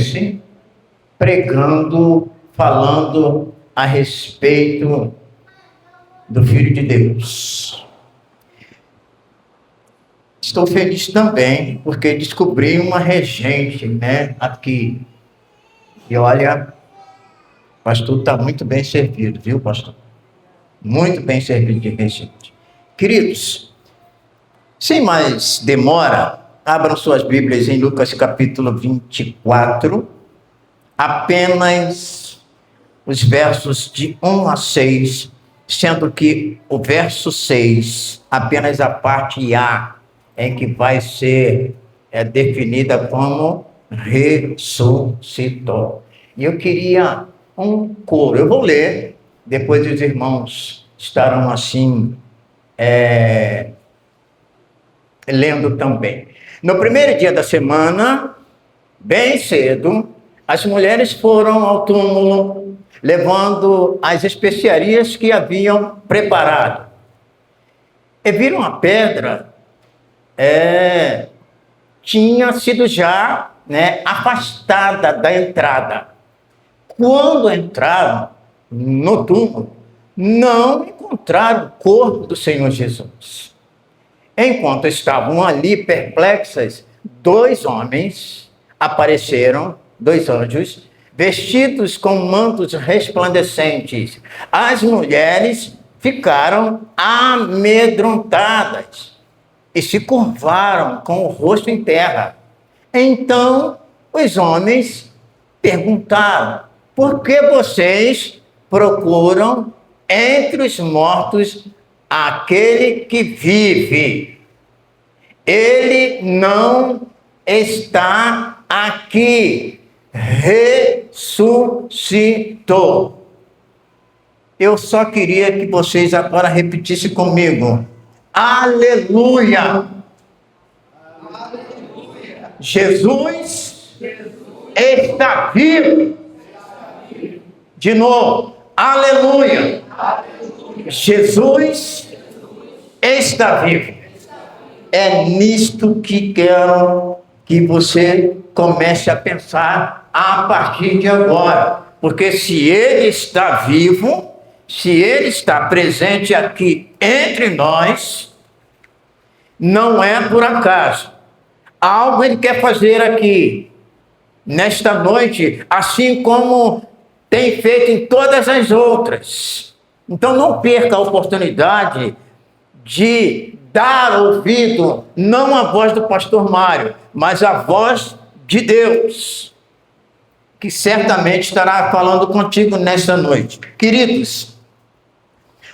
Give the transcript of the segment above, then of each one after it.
esse, pregando, falando a respeito do Filho de Deus. Estou feliz também, porque descobri uma regente, aqui. E olha, o pastor está muito bem servido, viu, pastor? Muito bem servido de regente. Queridos, sem mais demora, abram suas Bíblias em Lucas capítulo 24, apenas os versos de 1 a 6, sendo que o verso 6, apenas a parte A, em que vai ser definida como ressuscitou. E eu queria um coro, eu vou ler, depois os irmãos estarão assim, lendo também. No primeiro dia da semana, bem cedo, as mulheres foram ao túmulo, levando as especiarias que haviam preparado. E viram a pedra, tinha sido já afastada da entrada. Quando entraram no túmulo, não encontraram o corpo do Senhor Jesus. Enquanto estavam ali perplexas, 2 homens apareceram, 2 anjos, vestidos com mantos resplandecentes. As mulheres ficaram amedrontadas e se curvaram com o rosto em terra. Então, os homens perguntaram: por que vocês procuram entre os mortos aquele que vive? Ele não está aqui, ressuscitou. Eu só queria que vocês agora repetissem comigo: aleluia! Aleluia. Jesus está vivo. De novo, aleluia! Aleluia. Jesus está vivo. É nisto que quero que você comece a pensar a partir de agora. Porque se ele está vivo, se ele está presente aqui entre nós, não é por acaso. Algo ele quer fazer aqui, nesta noite, assim como tem feito em todas as outras. Então não perca a oportunidade de dar ouvido, não à voz do pastor Mário, mas à voz de Deus, que certamente estará falando contigo nesta noite. Queridos,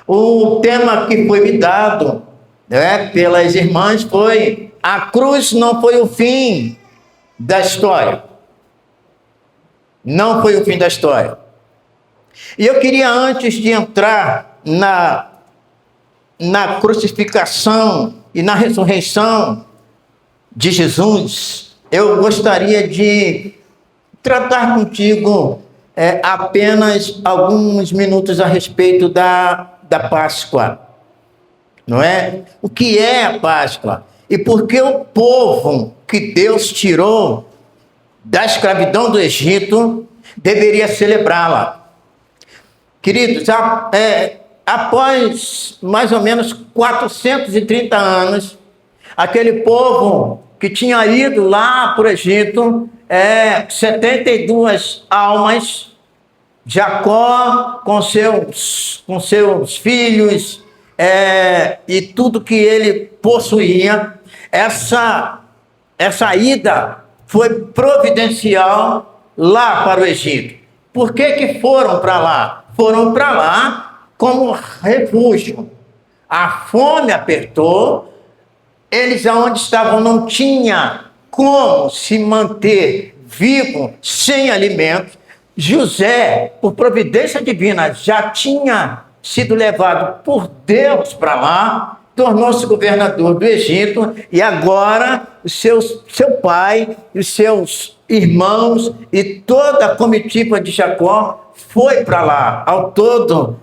o tema que foi me dado pelas irmãs foi: a cruz não foi o fim da história. Não foi o fim da história. E eu queria, antes de entrar na crucificação e na ressurreição de Jesus, eu gostaria de tratar contigo apenas alguns minutos a respeito da Páscoa. Não é? O que é a Páscoa? E por que o povo que Deus tirou da escravidão do Egito deveria celebrá-la? Queridos, após mais ou menos 430 anos, aquele povo que tinha ido lá para o Egito, 72 almas, Jacó com seus filhos, e tudo que ele possuía, essa ida foi providencial lá para o Egito. Por que foram para lá? Foram para lá como refúgio. A fome apertou, eles aonde estavam não tinha como se manter vivo sem alimento. José, por providência divina, já tinha sido levado por Deus para lá, tornou-se governador do Egito, e agora seu pai e os seus irmãos e toda a comitiva de Jacó foi para lá. Ao todo,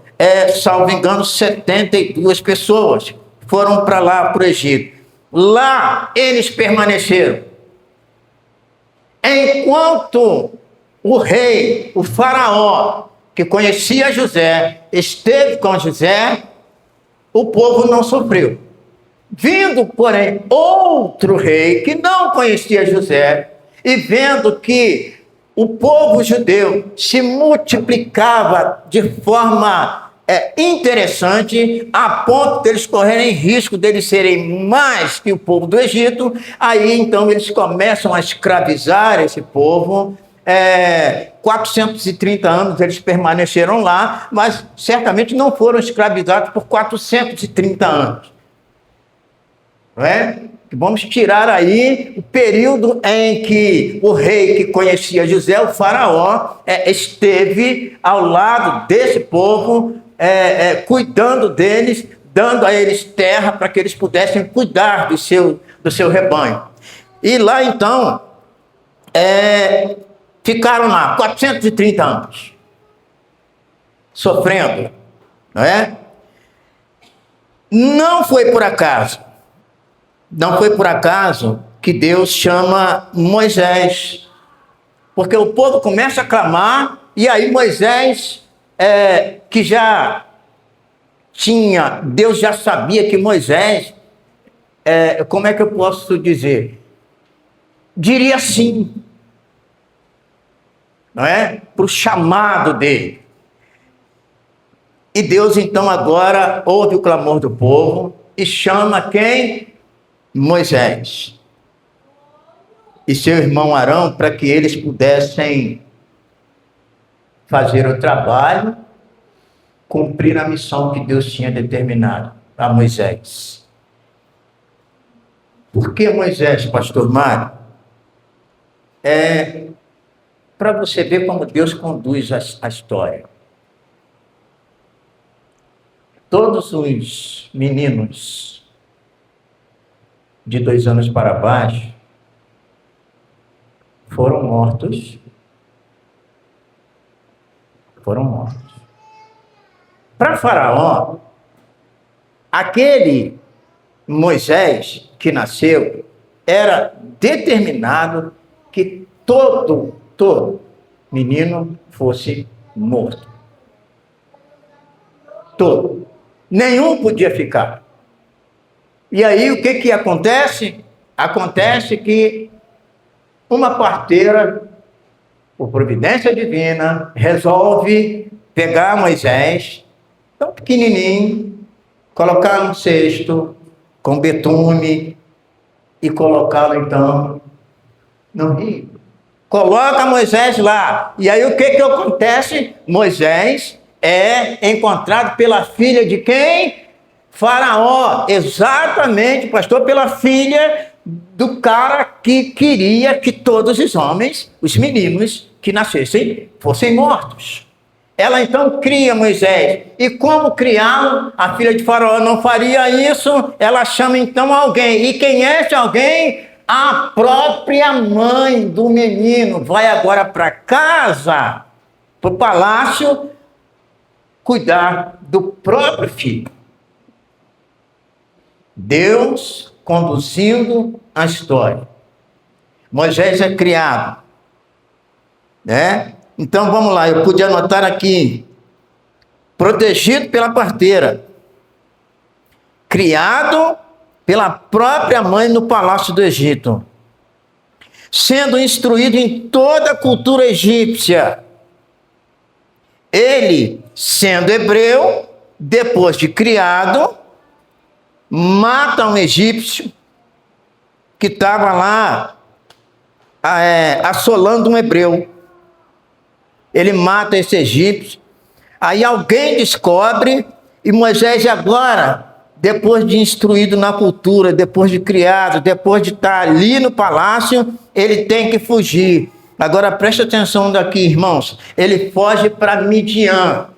salvo engano, 72 pessoas foram para lá, para o Egito. Lá eles permaneceram. enquanto o rei, o faraó, que conhecia José, esteve com José, o povo não sofreu. Vindo, porém, outro rei que não conhecia José, e vendo que o povo judeu se multiplicava de forma interessante, a ponto deles correrem risco deles serem mais que o povo do Egito, aí então eles começam a escravizar esse povo. 430 anos eles permaneceram lá, mas certamente não foram escravizados por 430 anos. Não é? Vamos tirar aí o período em que o rei que conhecia José, o faraó, esteve ao lado desse povo, cuidando deles, dando a eles terra para que eles pudessem cuidar do seu rebanho. E lá então, ficaram lá 430 anos, sofrendo, não é? Não foi por acaso que Deus chama Moisés, porque o povo começa a clamar, e aí Moisés, que já tinha, Deus já sabia que Moisés, como é que eu posso dizer? Diria sim, não é? Para o chamado dele. E Deus então agora ouve o clamor do povo e chama quem? Moisés e seu irmão Arão, para que eles pudessem fazer o trabalho, cumprir a missão que Deus tinha determinado a Moisés. Por que Moisés, pastor Mário? Para você ver como Deus conduz a história. Todos os meninos de 2 anos para baixo foram mortos. Para Faraó, aquele Moisés que nasceu era determinado que todo menino fosse morto. Todo. Nenhum podia ficar. E aí o que acontece? Acontece que uma parteira, por providência divina, resolve pegar Moisés, tão pequenininho, colocar num cesto com betume e colocá-lo então no rio. Coloca Moisés lá. E aí o que acontece? Moisés é encontrado pela filha de quem? Faraó. Exatamente, pastor, pela filha do cara que queria que todos os homens, os meninos que nascessem, fossem mortos. Ela então cria Moisés. E como criá-lo? A filha de Faraó não faria isso. Ela chama então alguém. E quem é esse alguém? A própria mãe do menino vai agora para casa, para o palácio, cuidar do próprio filho. Deus conduzindo a história. Moisés é criado, né? Então vamos lá, eu pude anotar aqui: protegido pela parteira, criado pela própria mãe no palácio do Egito, sendo instruído em toda a cultura egípcia. Ele, sendo hebreu, depois de criado, mata um egípcio que estava lá assolando um hebreu. Ele mata esse egípcio. Aí alguém descobre, e Moisés agora, depois de instruído na cultura, depois de criado, depois de estar ali no palácio, ele tem que fugir. Agora preste atenção daqui, irmãos. Ele foge para Midian.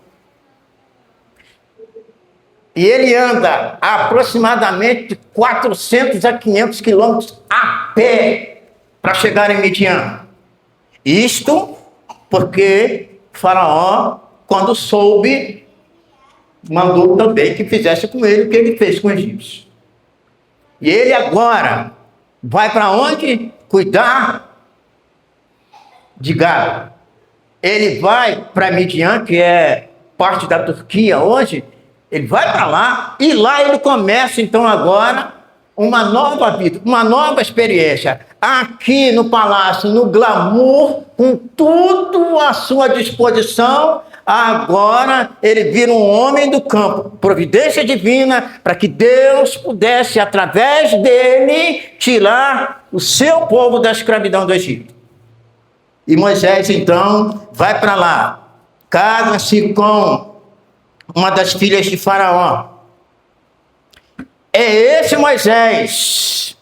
E ele anda aproximadamente de 400 a 500 quilômetros a pé para chegar em Midian. Isto porque Faraó, quando soube, mandou também que fizesse com ele o que ele fez com o egípcio. E ele agora vai para onde? Cuidar de gado. Ele vai para Midian, que é parte da Turquia hoje, ele vai para lá e lá ele começa então agora uma nova vida, uma nova experiência. Aqui no palácio, no glamour, com tudo à sua disposição, agora ele vira um homem do campo, providência divina, para que Deus pudesse, através dele, tirar o seu povo da escravidão do Egito. E Moisés, então, vai para lá, casa-se com uma das filhas de Faraó. É esse Moisés,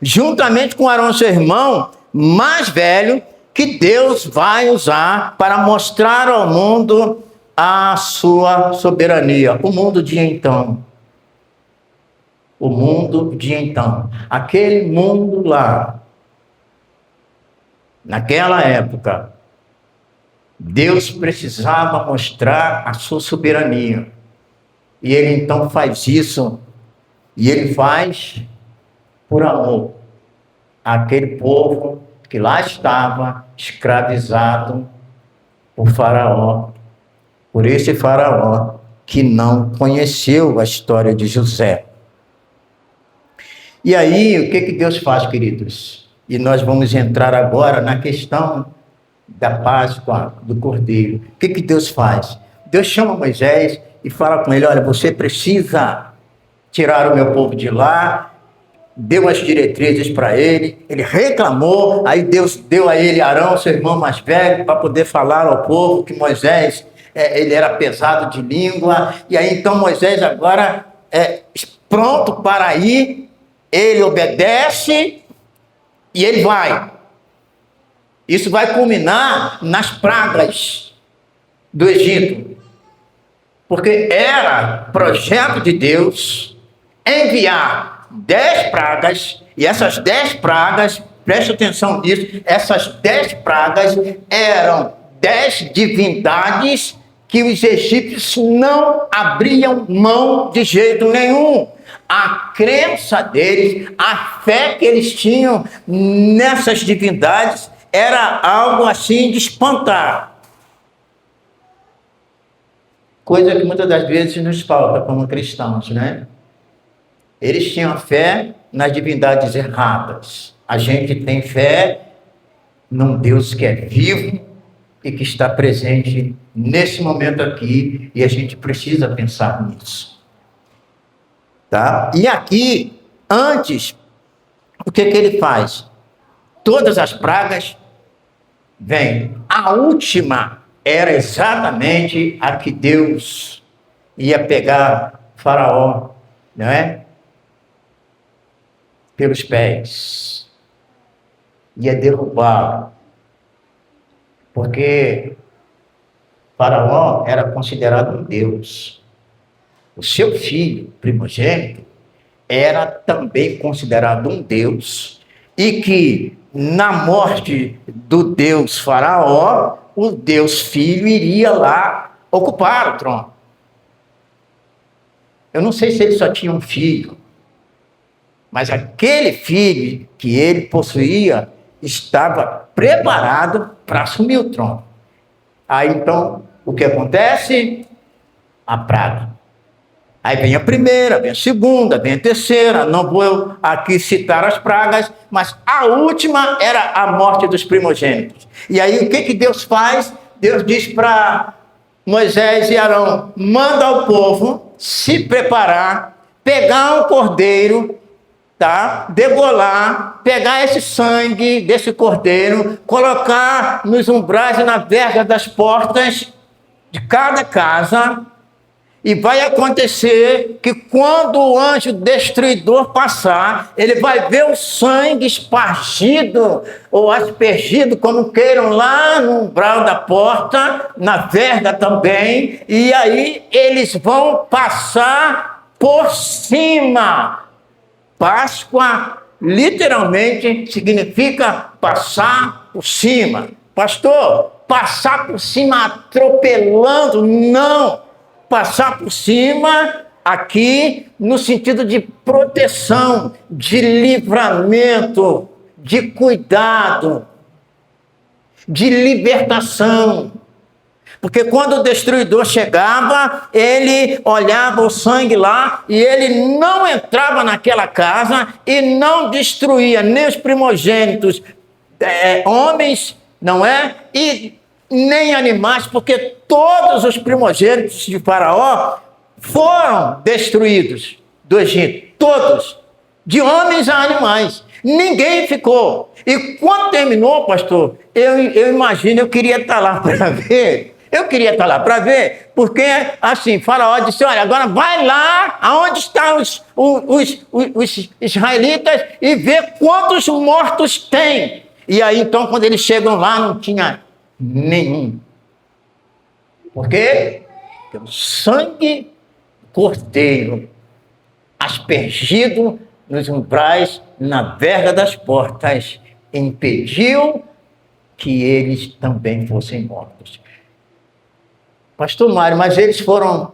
juntamente com Arão, seu irmão mais velho, que Deus vai usar para mostrar ao mundo a sua soberania. O mundo de então. O mundo de então. Aquele mundo lá, naquela época, Deus precisava mostrar a sua soberania. E ele então faz isso, e ele faz por amor àquele povo que lá estava escravizado por Faraó, por esse Faraó que não conheceu a história de José. E aí, o que Deus faz, queridos? E nós vamos entrar agora na questão da Páscoa do Cordeiro. O que Deus faz? Deus chama Moisés e fala com ele: olha, você precisa tirar o meu povo de lá. Deu as diretrizes para ele, ele reclamou, aí Deus deu a ele Arão, seu irmão mais velho, para poder falar ao povo que Moisés, ele era pesado de língua, e aí então Moisés agora pronto para ir, ele obedece e ele vai. Isso vai culminar nas pragas do Egito, porque era projeto de Deus enviar 10 pragas, e essas 10 pragas, preste atenção nisso, essas 10 pragas eram 10 divindades que os egípcios não abriam mão de jeito nenhum. A crença deles, a fé que eles tinham nessas divindades era algo assim de espantar. Coisa que muitas das vezes nos falta como cristãos, né? Eles tinham fé nas divindades erradas. A gente tem fé num Deus que é vivo e que está presente nesse momento aqui, e a gente precisa pensar nisso. Tá? E aqui, antes, o que ele faz? Todas as pragas vêm. A última era exatamente a que Deus ia pegar Faraó, não é? Pelos pés, ia derrubá-lo, porque Faraó era considerado um deus. O seu filho primogênito era também considerado um deus, e que na morte do deus Faraó, o deus filho iria lá ocupar o trono. Eu não sei se ele só tinha um filho, mas aquele filho que ele possuía estava preparado para assumir o trono. Aí então, o que acontece? A praga. Aí vem a primeira, vem a segunda, vem a terceira. Não vou aqui citar as pragas, mas a última era a morte dos primogênitos. E aí o que Deus faz? Deus diz para Moisés e Arão: manda ao povo se preparar, pegar um cordeiro, tá? Degolar, pegar esse sangue desse cordeiro, colocar nos umbrais e na verga das portas de cada casa, e vai acontecer que quando o anjo destruidor passar, ele vai ver o sangue espargido ou aspergido, como queiram, lá no umbral da porta, na verga também, e aí eles vão passar por cima. Páscoa literalmente significa passar por cima. Pastor, passar por cima atropelando? Não. Passar por cima aqui no sentido de proteção, de livramento, de cuidado. de libertação. Porque quando o destruidor chegava, ele olhava o sangue lá e ele não entrava naquela casa e não destruía nem os primogênitos, homens, não é? E nem animais, porque todos os primogênitos de Faraó foram destruídos do Egito. Todos, de homens a animais. Ninguém ficou. E quando terminou, pastor, eu imagino, eu queria estar lá para ver. Eu queria estar lá para ver, porque assim, Faraó disse, olha, agora vai lá aonde estão os israelitas e vê quantos mortos tem. E aí, então, quando eles chegam lá, não tinha nenhum. Por quê? Porque o sangue cordeiro aspergido nos umbrais, na verga das portas, impediu que eles também fossem mortos. Pastor Mário, mas eles foram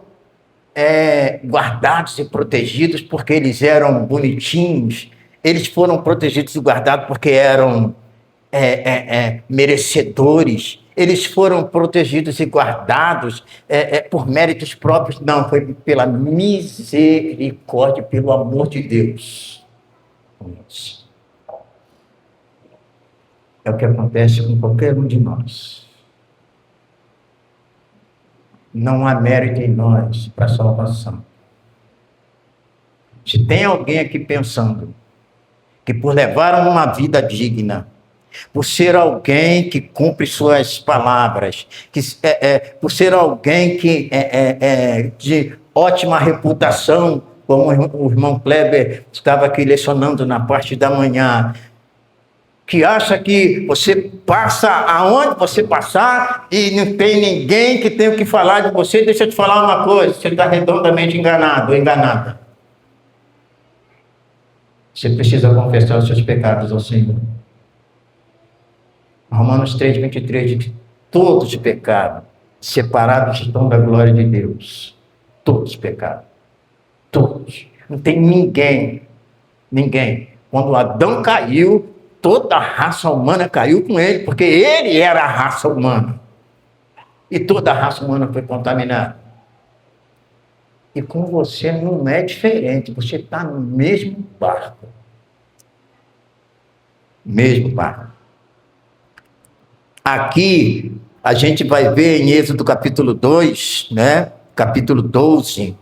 guardados e protegidos porque eles eram bonitinhos, eles foram protegidos e guardados porque eram merecedores, eles foram protegidos e guardados por méritos próprios. Não, foi pela misericórdia, pelo amor de Deus. É o que acontece com qualquer um de nós. Não há mérito em nós para a salvação. Se tem alguém aqui pensando que por levar uma vida digna, por ser alguém que cumpre suas palavras, por ser alguém que de ótima reputação, como o irmão Kleber estava aqui lecionando na parte da manhã, que acha que você passa aonde você passar e não tem ninguém que tenha o que falar de você, deixa eu te falar uma coisa, você está redondamente enganado ou enganada. Você precisa confessar os seus pecados ao Senhor. Romanos 3:23 diz que todos pecaram, separados estão da glória de Deus. Todos pecaram. Todos. Não tem ninguém. Quando Adão caiu, toda a raça humana caiu com ele, porque ele era a raça humana. E toda a raça humana foi contaminada. E com você não é diferente, você está no mesmo barco. Mesmo barco. Aqui, a gente vai ver em Êxodo capítulo 2, né? Capítulo 12,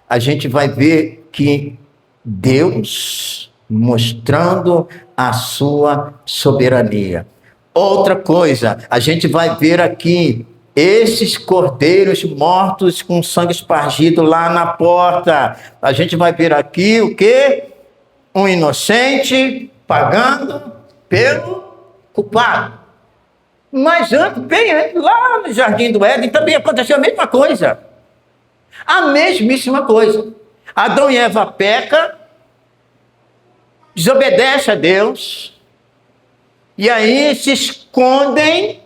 a gente vai ver que Deus mostrando a sua soberania. Outra coisa, a gente vai ver aqui esses cordeiros mortos com sangue espargido lá na porta. A gente vai ver aqui o quê? Um inocente pagando pelo culpado. Mas antes, bem antes, lá no Jardim do Éden, também aconteceu a mesma coisa. A mesmíssima coisa. Adão e Eva pecam, desobedecem a Deus, e aí se escondem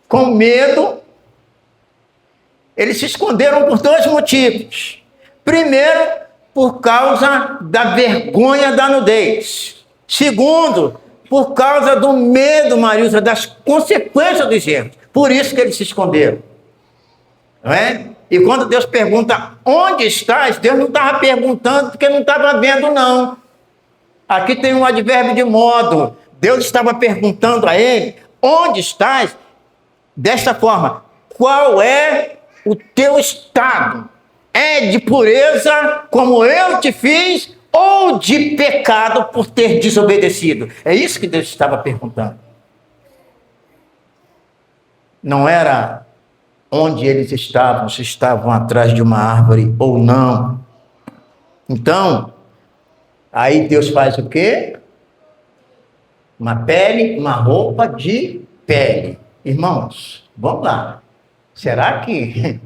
com medo. Eles se esconderam por dois motivos. Primeiro, por causa da vergonha da nudez. Segundo, por causa do medo, Marilsa, das consequências dos erros. Por isso que eles se esconderam. Não é? E quando Deus pergunta, onde estás? Deus não estava perguntando porque não estava vendo, não. Aqui tem um advérbio de modo. Deus estava perguntando a ele, onde estás? Desta forma, qual é o teu estado? É de pureza, como eu te fiz, ou de pecado por ter desobedecido? É isso que Deus estava perguntando. Não era onde eles estavam, se estavam atrás de uma árvore ou não. Então, aí Deus faz o quê? Uma pele, uma roupa de pele. Irmãos, vamos lá. Será que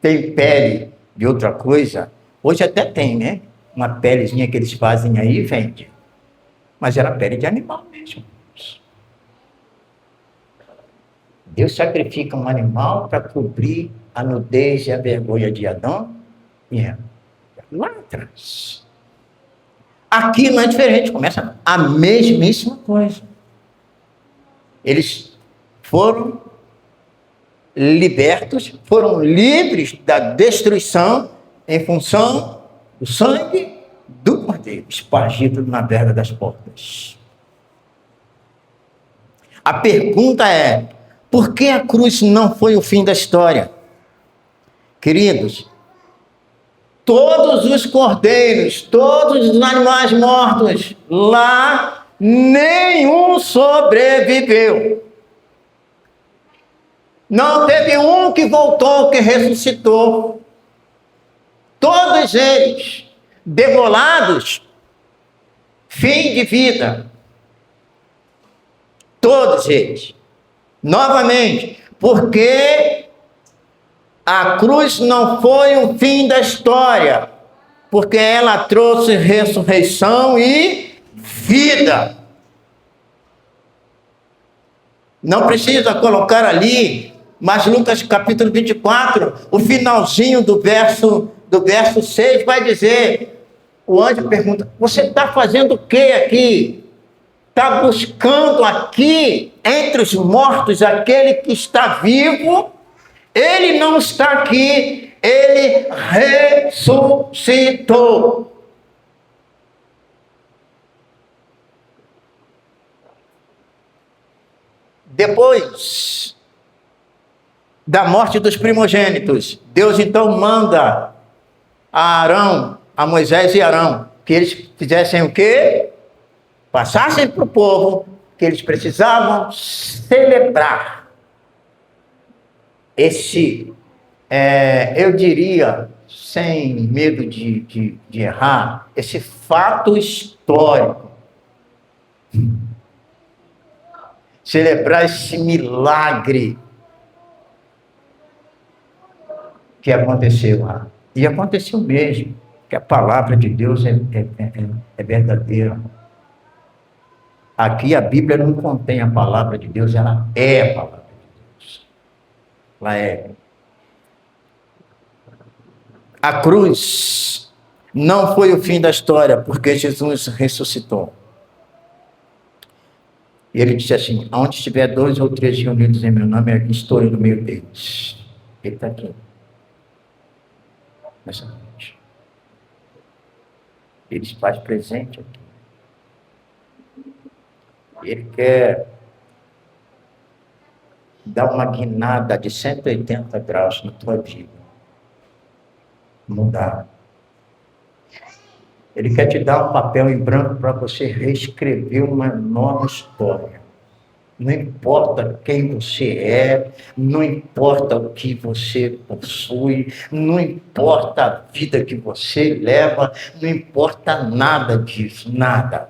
tem pele de outra coisa? Hoje até tem, né? Uma pelezinha que eles fazem aí e vende. Mas era pele de animal mesmo. Deus sacrifica um animal para cobrir a nudez e a vergonha de Adão e Eva. Lá atrás. Aqui não é diferente, começa a mesmíssima coisa. Eles foram libertos, foram livres da destruição em função do sangue do Cordeiro, espargido na verga das portas. A pergunta é, por que a cruz não foi o fim da história? Queridos, todos os cordeiros, todos os animais mortos lá, nenhum sobreviveu. Não teve um que voltou, que ressuscitou. Todos eles, degolados, fim de vida. Todos eles. Novamente, porque a cruz não foi o fim da história, porque ela trouxe ressurreição e vida. Não precisa colocar ali, mas Lucas capítulo 24, o finalzinho do verso 6 vai dizer, o anjo pergunta, você está fazendo o que aqui? Está buscando aqui, entre os mortos, aquele que está vivo? Ele não está aqui, ele ressuscitou. Depois da morte dos primogênitos, Deus então manda a Arão, a Moisés e Arão, que eles fizessem o quê? Passassem para o povo que eles precisavam celebrar esse, eu diria, sem medo de errar, esse fato histórico. Celebrar esse milagre que aconteceu lá. E aconteceu mesmo, que a palavra de Deus é verdadeira. Aqui a Bíblia não contém a palavra de Deus, ela é a palavra de Deus. Ela é. A cruz não foi o fim da história, porque Jesus ressuscitou. E ele disse assim, onde estiver 2 ou 3 reunidos em meu nome, aqui estou eu no meio deles. Ele está aqui. Nessa noite. Ele se faz presente aqui. Ele quer dar uma guinada de 180 graus na tua vida. Mudar. Ele quer te dar um papel em branco para você reescrever uma nova história. Não importa quem você é, não importa o que você possui, não importa a vida que você leva, não importa nada disso, nada.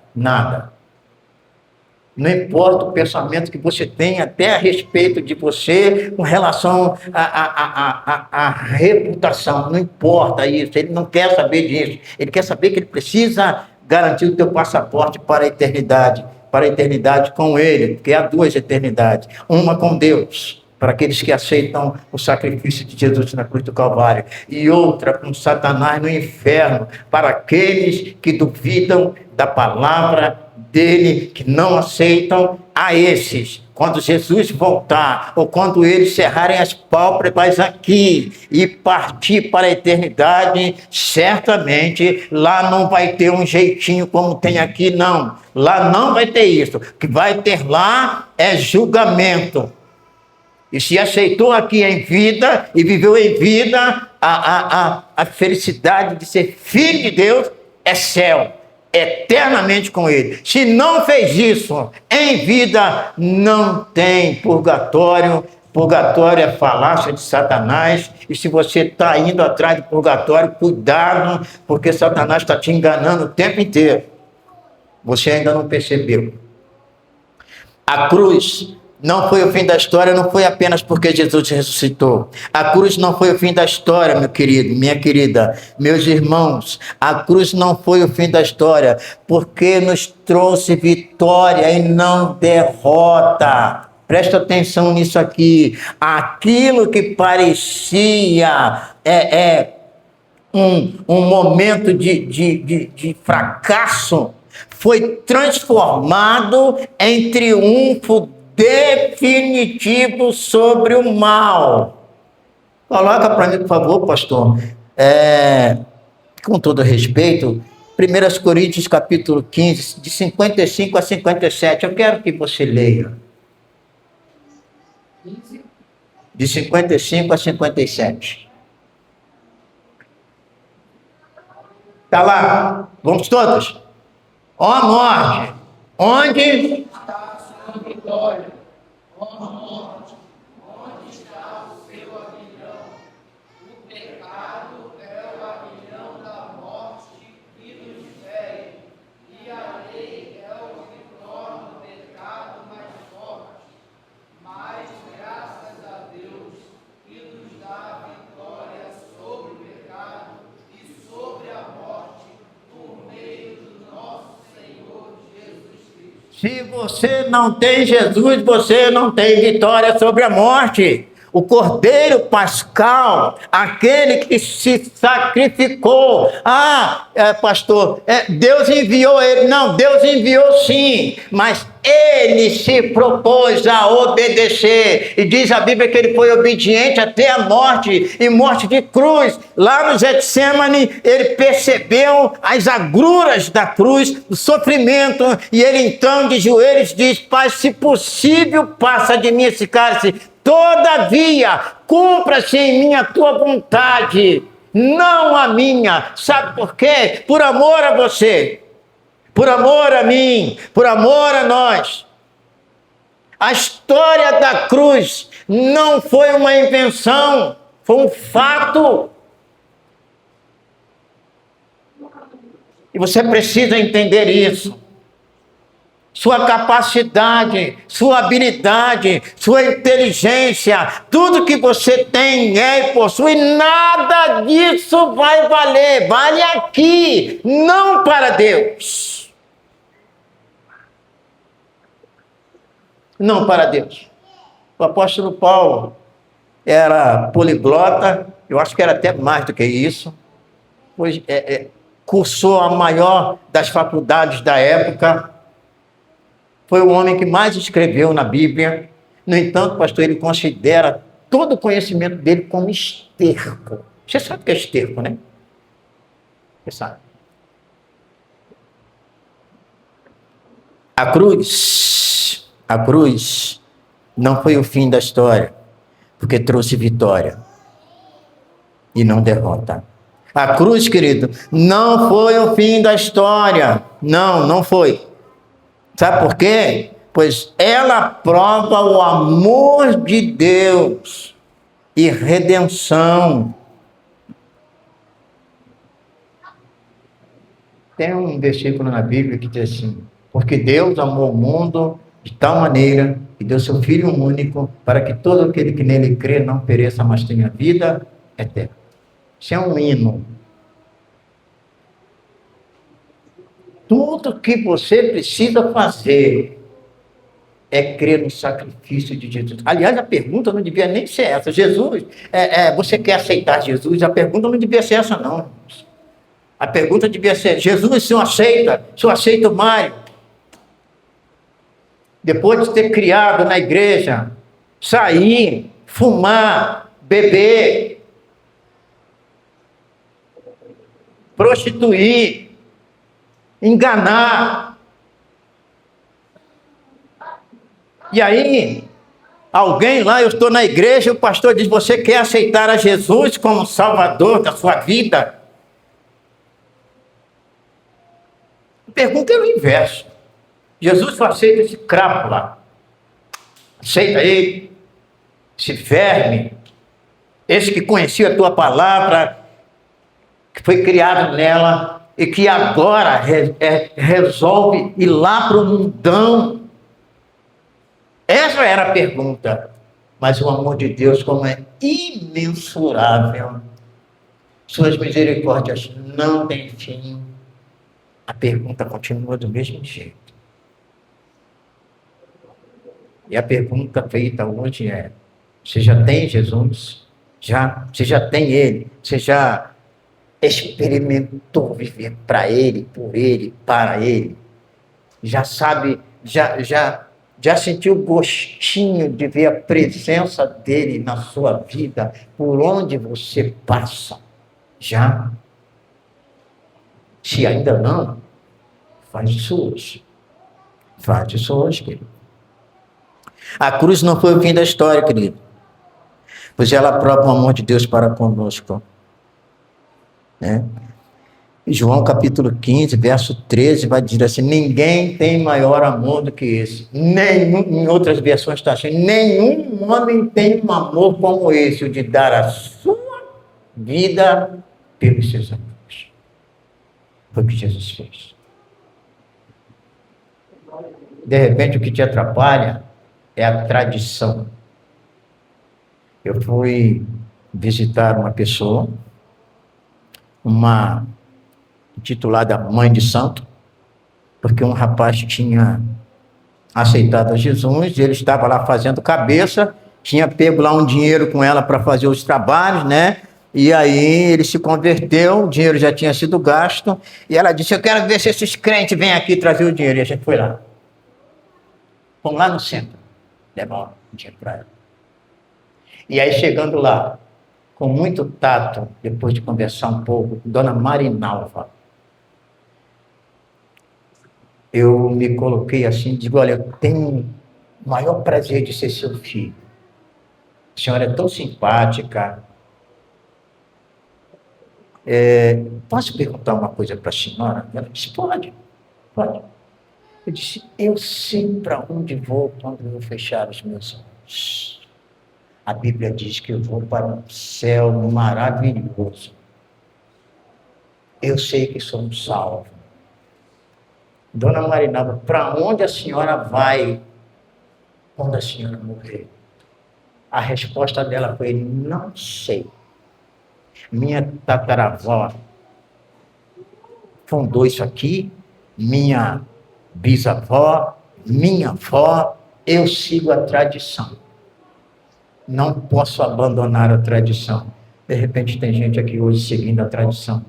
Não importa o pensamento que você tem até a respeito de você com relação à reputação, não importa isso, ele não quer saber disso, ele quer saber que ele precisa garantir o teu passaporte para a eternidade com ele, porque há 2 eternidades, uma com Deus, para aqueles que aceitam o sacrifício de Jesus na cruz do Calvário, e outra com Satanás no inferno, para aqueles que duvidam da palavra dele, que não aceitam. A esses, quando Jesus voltar, ou quando eles cerrarem as pálpebras aqui e partir para a eternidade, certamente lá não vai ter um jeitinho como tem aqui, não. Lá não vai ter isso. O que vai ter lá é julgamento. E se aceitou aqui em vida e viveu em vida, a felicidade de ser filho de Deus é céu. Eternamente com ele. Se não fez isso em vida, não tem purgatório. Purgatório é falácia de Satanás. E se você está indo atrás do purgatório, cuidado, porque Satanás está te enganando o tempo inteiro. Você ainda não percebeu. A cruz não foi o fim da história, não foi apenas porque Jesus ressuscitou. A cruz não foi o fim da história, meu querido, minha querida, meus irmãos. A cruz não foi o fim da história, porque nos trouxe vitória e não derrota. Presta atenção nisso aqui. Aquilo que parecia um momento de fracasso foi transformado em triunfo definitivo sobre o mal. Coloca para mim, por favor, pastor. Com todo respeito, 1 Coríntios capítulo 15, de 55 a 57. Eu quero que você leia. De 55 a 57. Está lá. Vamos todos. Ó morte, onde está a sua vitória? Ó morte, onde está o seu aguilhão? O pecado é o aguilhão da morte que nos fere, e a lei é o que torna o pecado mais forte. Mas graças a Deus que nos dá a vitória sobre o pecado e sobre a morte por meio do nosso Senhor Jesus Cristo. Se você não tem Jesus, você não tem vitória sobre a morte. O Cordeiro Pascal, aquele que se sacrificou. Pastor, Deus enviou ele. Não, Deus enviou sim, mas ele se propôs a obedecer. E diz a Bíblia que ele foi obediente até a morte, e morte de cruz. Lá no Getsemane, ele percebeu as agruras da cruz, o sofrimento, e ele então de joelhos diz: Pai, se possível, passa de mim esse cálice. Todavia, cumpra-se em mim a tua vontade, não a minha. Sabe por quê? Por amor a você, por amor a mim, por amor a nós. A história da cruz não foi uma invenção, foi um fato. E você precisa entender isso. Sua capacidade, sua habilidade, sua inteligência, tudo que você tem e possui, nada disso vai valer. Vale aqui, não para Deus. Não para Deus. O apóstolo Paulo era poliglota, eu acho que era até mais do que isso, pois cursou a maior das faculdades da época. Foi o homem que mais escreveu na Bíblia. No entanto, pastor, ele considera todo o conhecimento dele como esterco. Você sabe o que é esterco, né? Você sabe. A cruz não foi o fim da história, porque trouxe vitória e não derrota. A cruz, querido, não foi o fim da história. Não foi. Sabe por quê? Pois ela prova o amor de Deus e redenção. Tem um versículo na Bíblia que diz assim: porque Deus amou o mundo de tal maneira que deu seu Filho único para que todo aquele que nele crê não pereça, mas tenha vida eterna. Isso é um hino. Tudo que você precisa fazer é crer no sacrifício de Jesus. Aliás, a pergunta não devia nem ser essa. Jesus, você quer aceitar Jesus? A pergunta não devia ser essa, não. A pergunta devia ser: Jesus, o senhor aceita? O senhor aceita o Mário? Depois de ter criado na igreja, sair, fumar, beber, prostituir, enganar. E aí, alguém lá, eu estou na igreja, o pastor diz: você quer aceitar a Jesus como Salvador da sua vida? A pergunta é o inverso. Jesus só aceita esse crapo lá. Aceita ele, esse verme, esse que conhecia a tua palavra, que foi criado nela, e que agora resolve ir lá para o mundão. Essa era a pergunta. Mas o amor de Deus, como é imensurável, suas misericórdias não têm fim, a pergunta continua do mesmo jeito. E a pergunta feita hoje é: você já tem Jesus? Você já tem Ele? Você já experimentou viver para Ele, por Ele, para Ele? Já sabe, já Já sentiu o gostinho de ver a presença dele na sua vida, por onde você passa? Já? Se ainda não, faz isso hoje. Faz isso hoje, querido. A cruz não foi o fim da história, querido. Pois ela prova o amor de Deus para conosco. Né? João capítulo 15, verso 13, vai dizer assim: ninguém tem maior amor do que esse. Em outras versões está assim: nenhum homem tem um amor como esse, o de dar a sua vida pelos seus amigos. Foi o que Jesus fez. De repente, o que te atrapalha é a tradição. Eu fui visitar uma pessoa, uma intitulada Mãe de Santo, porque um rapaz tinha aceitado a Jesus, ele estava lá fazendo cabeça, tinha pego lá um dinheiro com ela para fazer os trabalhos, né? E aí ele se converteu, o dinheiro já tinha sido gasto, e ela disse: eu quero ver se esses crentes vêm aqui trazer o dinheiro. E a gente foi lá. Fomos lá no centro, levar o dinheiro para ela. E aí, chegando lá, com muito tato, depois de conversar um pouco, dona Marinalva, eu me coloquei assim, digo: olha, eu tenho o maior prazer de ser seu filho. A senhora é tão simpática. Posso perguntar uma coisa para a senhora? Ela disse: pode, pode. Eu disse: eu sei para onde vou quando eu fechar os meus olhos. A Bíblia diz que eu vou para um céu maravilhoso. Eu sei que sou salvo. Dona Marinalva, para onde a senhora vai quando a senhora morrer? A resposta dela foi: não sei. Minha tataravó fundou isso aqui, minha bisavó, minha avó, eu sigo a tradição. Não posso abandonar a tradição. De repente tem gente aqui hoje seguindo a tradição.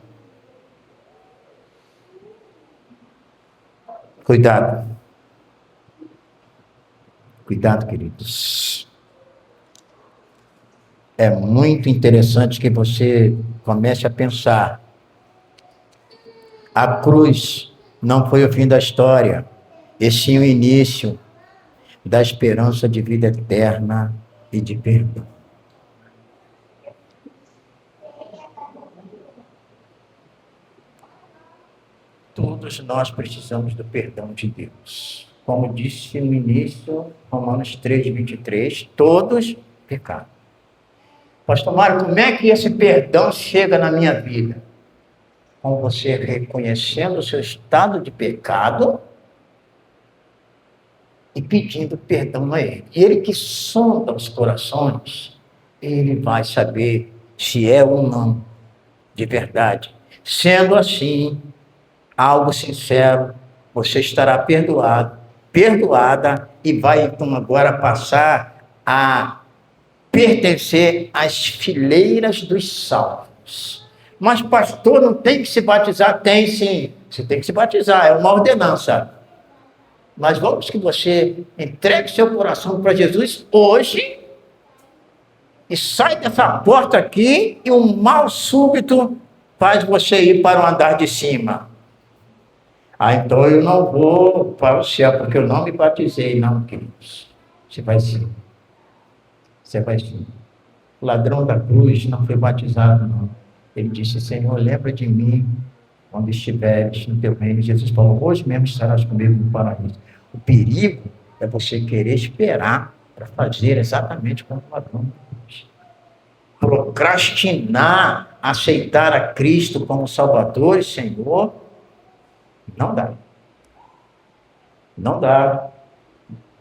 Cuidado. Cuidado, queridos. É muito interessante que você comece a pensar. A cruz não foi o fim da história, e sim o início da esperança de vida eterna e de perdão. Todos nós precisamos do perdão de Deus. Como disse no início, Romanos 3:23, todos pecaram. Pastor Mário, como é que esse perdão chega na minha vida? Com você reconhecendo o seu estado de pecado e pedindo perdão a Ele. E Ele que sonda os corações, Ele vai saber se é ou não de verdade. Sendo assim, algo sincero, você estará perdoado, perdoada, e vai então agora passar a pertencer às fileiras dos salvos. Mas pastor, não tem que se batizar? Tem sim, você tem que se batizar, é uma ordenança. Mas vamos que você entregue seu coração para Jesus hoje e sai dessa porta aqui e um mal súbito faz você ir para o andar de cima. Então eu não vou para o céu porque eu não me batizei. Não, queridos. Você vai sim. Você vai sim. O ladrão da cruz não foi batizado, não. Ele disse: Senhor, lembra de mim quando estiveres no teu reino. Jesus falou: hoje mesmo estarás comigo no paraíso. O perigo é você querer esperar para fazer exatamente como o ladrão da cruz. Procrastinar, aceitar a Cristo como Salvador e Senhor, não dá. Não dá.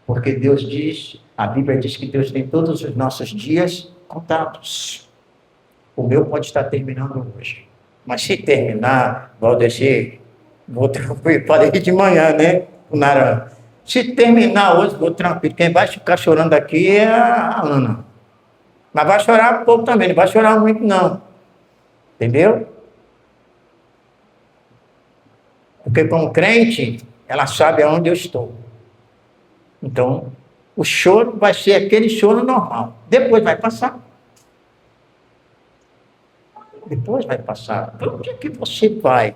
Porque Deus diz, a Bíblia diz que Deus tem todos os nossos dias contados. O meu pode estar terminando hoje. Mas se terminar, Valdeci, vou tranquilo. Falei de manhã, né? Se terminar hoje, vou tranquilo. Quem vai ficar chorando aqui é a Ana. Mas vai chorar um pouco também, não vai chorar muito não. Entendeu? Porque como crente, ela sabe aonde eu estou. Então, o choro vai ser aquele choro normal. Depois vai passar. Depois vai passar. Para onde é que você vai?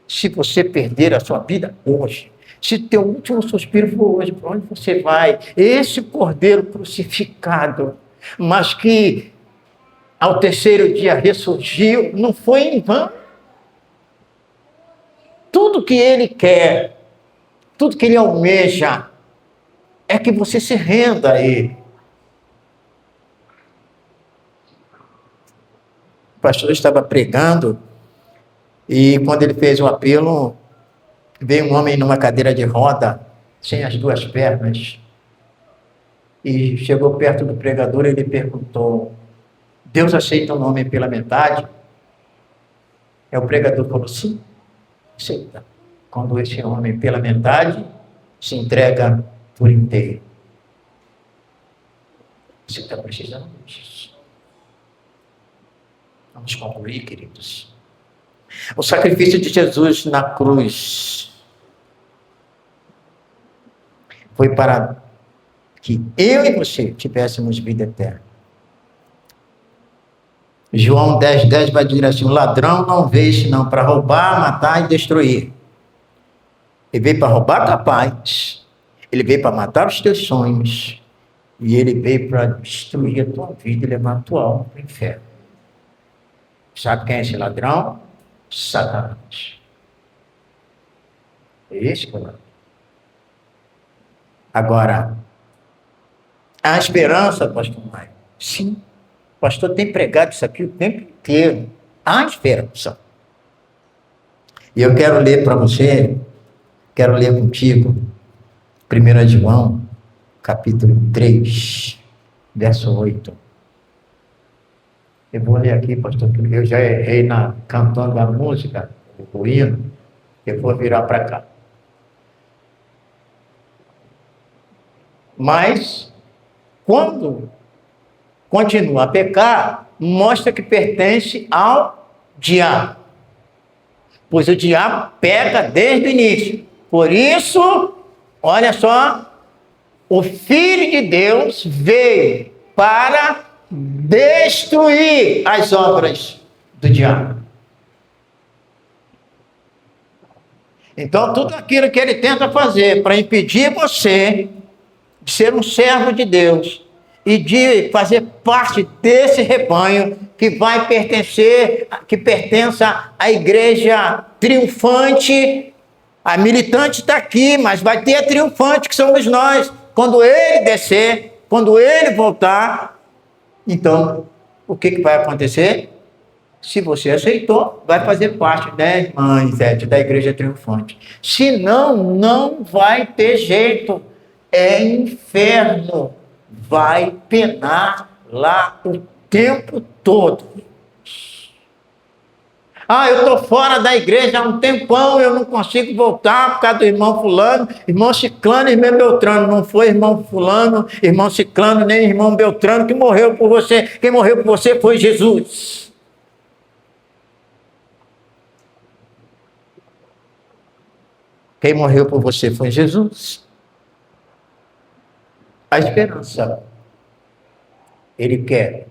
Se você perder a sua vida hoje, se teu último suspiro for hoje, para onde você vai? Esse cordeiro crucificado, mas que ao terceiro dia ressurgiu, não foi em vão. Tudo que ele quer, tudo que ele almeja, é que você se renda a ele. O pastor estava pregando e quando ele fez o apelo, veio um homem numa cadeira de roda, sem as duas pernas, e chegou perto do pregador e ele perguntou: Deus aceita um homem pela metade? O pregador falou: sim, aceita. Quando esse homem pela metade se entrega por inteiro. Você está precisando disso. Vamos concluir, queridos. O sacrifício de Jesus na cruz foi para que eu e você tivéssemos vida eterna. João 10:10 vai dizer assim: o ladrão não veio senão para roubar, matar e destruir. Ele veio para roubar tua paz, ele veio para matar os teus sonhos, e ele veio para destruir a tua vida e levar a tua alma para o inferno. Sabe quem é esse ladrão? Satanás. Esse que é o ladrão. Agora, há esperança, pastor Maio? Sim. O pastor tem pregado isso aqui o tempo inteiro. Há esperança. E eu quero ler para você, quero ler contigo, 1 João, capítulo 3, verso 8. Eu vou ler aqui, pastor, porque eu já errei cantando a música, o hino, eu vou virar para cá. Mas, quando continua a pecar, mostra que pertence ao diabo. Pois o diabo peca desde o início. Por isso, olha só, o Filho de Deus veio para destruir as obras do diabo. Então, tudo aquilo que ele tenta fazer para impedir você de ser um servo de Deus e de fazer parte desse rebanho que vai pertencer, que pertença à igreja triunfante. A militante está aqui, mas vai ter a triunfante, que somos nós. Quando ele descer, quando ele voltar, então, o que vai acontecer? Se você aceitou, vai fazer parte, né, irmã Ivete, da igreja triunfante. Se não, não vai ter jeito. É inferno. Vai penar lá o tempo todo. Eu estou fora da igreja há um tempão, eu não consigo voltar por causa do irmão fulano, irmão ciclano e irmão Beltrano. Não foi irmão fulano, irmão ciclano, nem irmão Beltrano que morreu por você. Quem morreu por você foi Jesus. Quem morreu por você foi Jesus. A esperança. Ele quer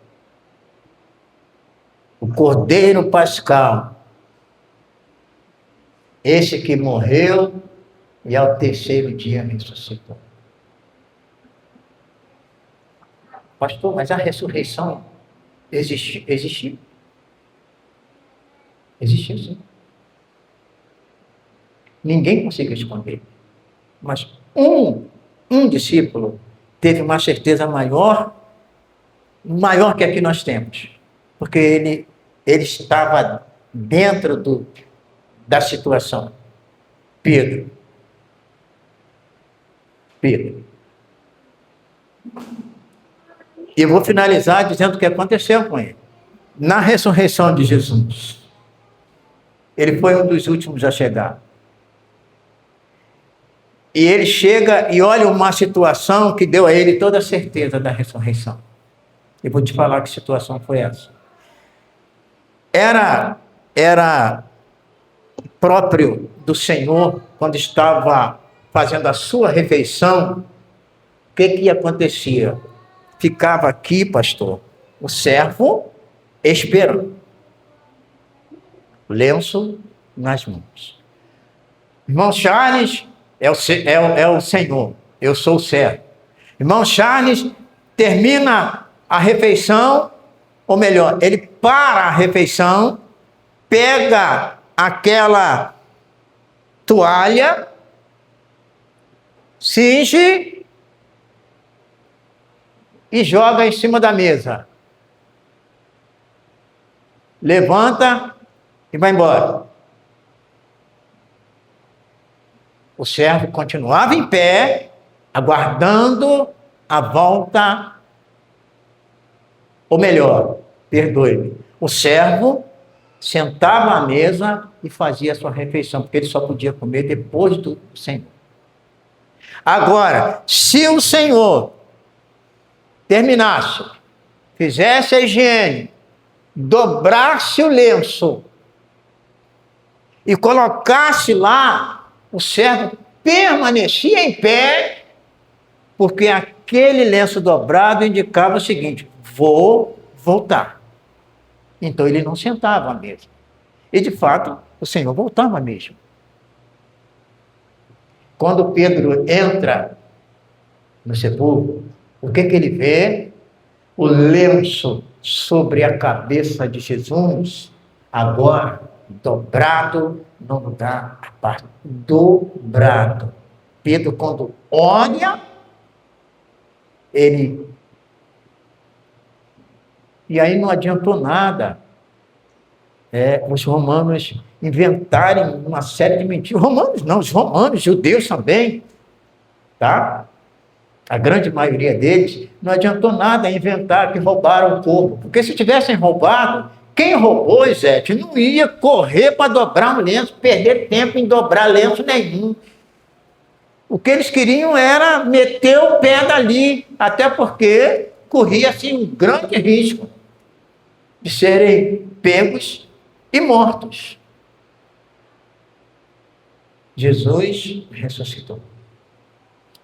o Cordeiro Pascal, esse que morreu e ao terceiro dia ressuscitou. Pastor, mas a ressurreição existiu? Existiu sim. Ninguém conseguiu esconder. Mas um discípulo teve uma certeza maior que a que nós temos. Porque ele estava dentro da situação. Pedro. E eu vou finalizar dizendo o que aconteceu com ele. Na ressurreição de Jesus, ele foi um dos últimos a chegar. E ele chega e olha uma situação que deu a ele toda a certeza da ressurreição. Eu vou te falar que situação foi essa. Era próprio do Senhor, quando estava fazendo a sua refeição, que acontecia? Ficava aqui, pastor, o servo esperando. Lenço nas mãos. Irmão Charles é o Senhor, eu sou o servo. Irmão Charles termina a refeição, ou melhor, ele para a refeição, pega aquela toalha, cinge e joga em cima da mesa. Levanta e vai embora. O servo continuava em pé, aguardando a volta, ou melhor, perdoe-me, o servo sentava à mesa e fazia a sua refeição, porque ele só podia comer depois do Senhor. Agora, se o Senhor terminasse, fizesse a higiene, dobrasse o lenço e colocasse lá, o servo permanecia em pé, porque aquele lenço dobrado indicava o seguinte: vou voltar. Então ele não sentava à mesa. E de fato, o Senhor voltava mesmo. Quando Pedro entra no sepulcro, o que ele vê? O lenço sobre a cabeça de Jesus, agora dobrado no lugar à parte. Dobrado. Pedro, quando olha, ele... E aí não adiantou nada os romanos inventarem uma série de mentiras. Romanos não, os romanos, judeus também, tá? A grande maioria deles, não adiantou nada inventar que roubaram o corpo. Porque se tivessem roubado, quem roubou, Zete, não ia correr para dobrar um lenço, perder tempo em dobrar lenço nenhum. O que eles queriam era meter o pé dali, até porque corria-se um grande risco de serem pegos e mortos. Jesus ressuscitou.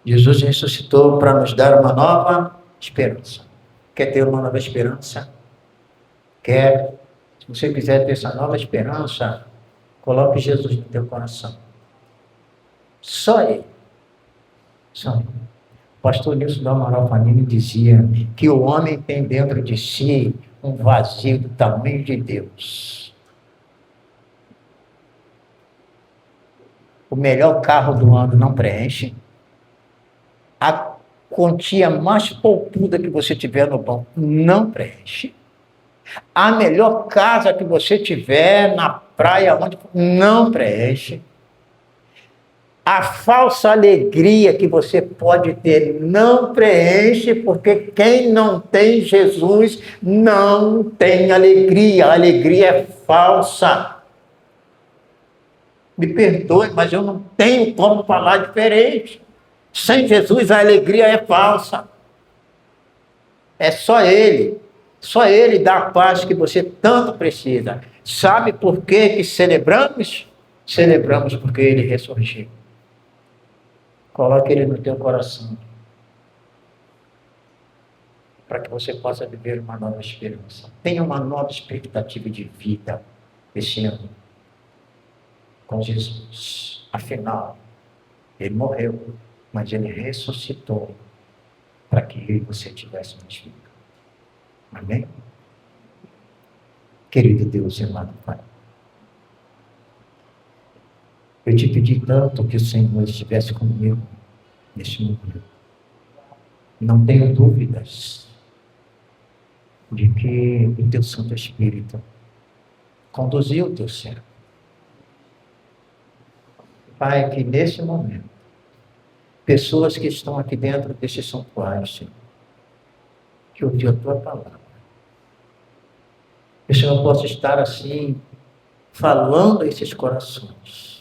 Jesus ressuscitou para nos dar uma nova esperança. Quer ter uma nova esperança? Quer? Se você quiser ter essa nova esperança, coloque Jesus no teu coração. Só Ele. Só Ele. O pastor Nilson do Amaral Fanini dizia que o homem tem dentro de si um vazio do tamanho de Deus. O melhor carro do ano não preenche. A quantia mais poupuda que você tiver no banco não preenche. A melhor casa que você tiver na praia, onde não preenche. A falsa alegria que você pode ter não preenche, porque quem não tem Jesus não tem alegria. A alegria é falsa. Me perdoe, mas eu não tenho como falar diferente. Sem Jesus a alegria é falsa. É só Ele. Só Ele dá a paz que você tanto precisa. Sabe por que celebramos? Celebramos porque Ele ressurgiu. Coloque Ele no teu coração, para que você possa viver uma nova esperança. Tenha uma nova expectativa de vida esse ano com Jesus. Afinal, Ele morreu, mas Ele ressuscitou para que eu e você tivesse mais vida. Amém? Querido Deus e amado Pai, eu te pedi tanto que o Senhor estivesse comigo neste momento. Não tenho dúvidas de que o teu Santo Espírito conduziu o teu servo. Pai, que nesse momento, pessoas que estão aqui dentro deste santuário, Senhor, que ouviu a tua palavra, que o Senhor possa estar assim, falando a esses corações,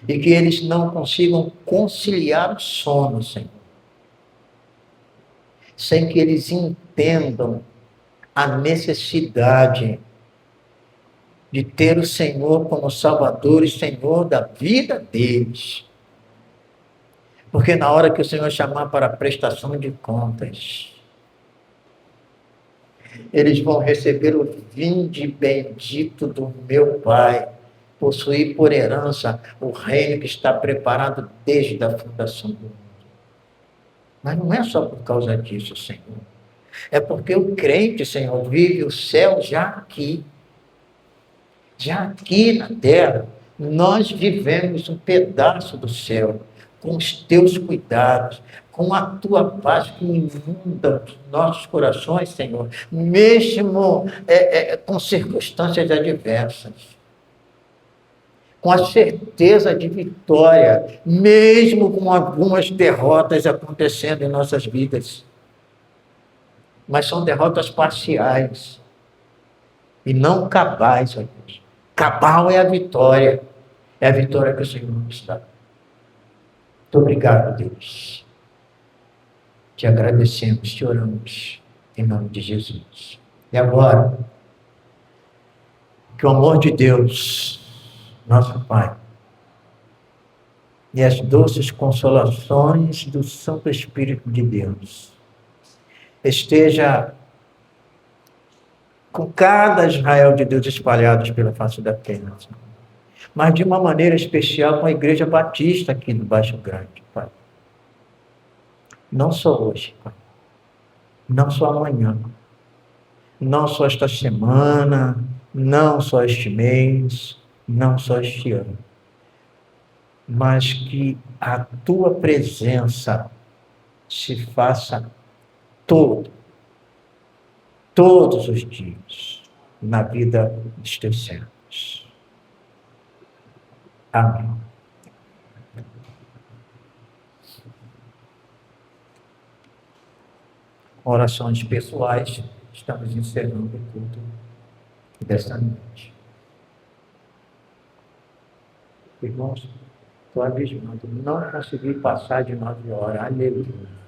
e que eles não consigam conciliar o sono, Senhor, sem que eles entendam a necessidade de ter o Senhor como Salvador e Senhor da vida deles. Porque na hora que o Senhor chamar para a prestação de contas, eles vão receber o vinde bendito do meu Pai, possuir por herança o reino que está preparado desde a fundação do mundo. Mas não é só por causa disso, Senhor. É porque o crente, Senhor, vive o céu já aqui. Já aqui na terra, nós vivemos um pedaço do céu, com os teus cuidados, com a tua paz que inunda os nossos corações, Senhor, mesmo com circunstâncias adversas, com a certeza de vitória, mesmo com algumas derrotas acontecendo em nossas vidas. Mas são derrotas parciais e não cabais, ó Deus. Cabal é a vitória que o Senhor nos dá. Muito obrigado, Deus. Te agradecemos, te oramos, em nome de Jesus. E agora, que o amor de Deus, nosso Pai, e as doces consolações do Santo Espírito de Deus, esteja com cada Israel de Deus espalhados pela face da terra, mas de uma maneira especial com a Igreja Batista aqui no Baixo Grande, Pai. Não só hoje, Pai. Não só amanhã. Não só esta semana, não só este mês, não só este ano. Mas que a tua presença se faça todos os dias, na vida dos teus servos. Amém. Orações pessoais, estamos encerrando o culto desta noite. Irmãos, estou abismado, não consegui passar de 9 horas, aleluia.